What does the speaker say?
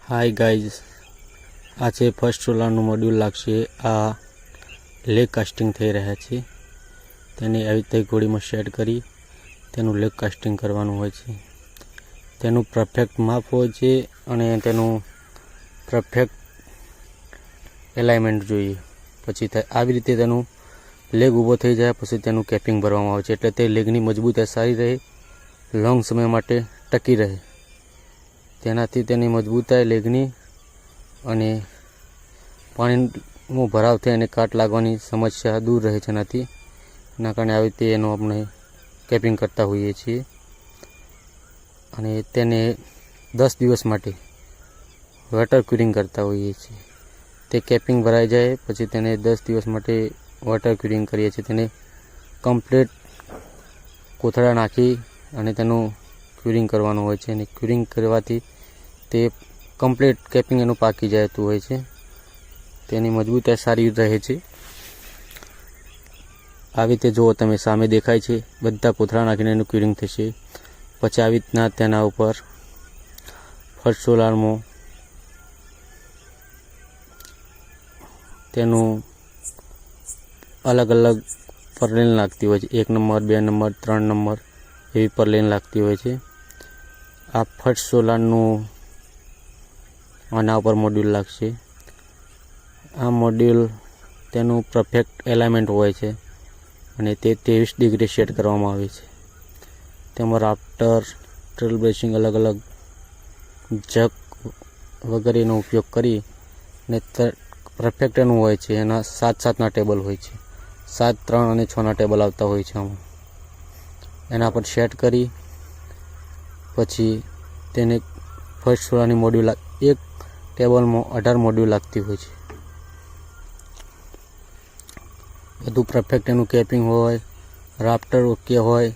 Hi guys, આ છે first સોલારનું module લાગશે. આ લેગ કાસ્ટિંગ થઈ રહ્યા છે. તેને આવી રીતે ગોળીમાં સેટ કરી તેનું લેગ કાસ્ટિંગ કરવાનું હોય છે. તેનું પરફેક્ટ માપ હોય છે અને તેનું પરફેક્ટ એલાઇનમેન્ટ જોઈએ. પછી આવી રીતે તેનું લેગ ઊભો થઈ જાય પછી તેનું કેપિંગ ભરવામાં આવે છે, એટલે તે લેગની મજબૂતાઈ સારી રહે, લોંગ સમય માટે ટકી રહે. તેનાથી તેની મજબૂતાઈ લેગની અને પાણીનો ભરાવ થાય અને કાટ લાગવાની સમસ્યા દૂર રહે છે. એના કારણે આવી રીતે એનું આપણે કેપિંગ કરતા હોઈએ છીએ અને તેને 10 દિવસ માટે વોટર ક્યુરિંગ કરતા હોઈએ છીએ. તે કેપિંગ ભરાઈ જાય પછી તેને 10 દિવસ માટે વોટર ક્યુરિંગ કરીએ છીએ. તેને કમ્પ્લીટ કોથળા નાખી અને તેનું ક્યુરિંગ કરવાનું હોય છે અને ક્યુરિંગ કરવાથી તે કમ્પ્લીટ કેપિંગ એનું પાકી જતું હોય છે. તેની મજબૂતાઈ સારી રહે છે. આવી રીતે જુઓ, તમે સામે દેખાય છે બધા કોથળા નાખીને એનું ક્યુરિંગ થશે. પછી આવી રીતના તેના ઉપર ફર્સ્ટ સોલારમાં તેનું અલગ અલગ પરલેન લાગતી હોય છે. 1 નંબર 2 નંબર 3 નંબર એવી પરલેન લાગતી હોય છે. આ ફર્સ્ટ સોલારનું આના ઉપર મોડ્યુલ લાગશે. આ મોડ્યુલ તેનું પરફેક્ટ એલાઇનમેન્ટ હોય છે અને તે 23 ડિગ્રી સેટ કરવામાં આવે છે. તેમાં રાફ્ટર, ટ્રેલ બ્રેસિંગ, અલગ અલગ જક વગેરેનો ઉપયોગ કરી ને પરફેક્ટ એનું હોય છે. એના 7-7ના ટેબલ હોય છે. 7, 3 અને 6ના ટેબલ આવતા હોય છે. આમાં એના પર સેટ કરી પછી તેને ફર્સ્ટ સોલારની મોડ્યુલ એક ટેબલમાં 18 મોડ્યુલ લાગતી હોય છે. બધું પરફેક્ટ એનું કેપિંગ હોય, રાફ્ટર ઓકે હોય,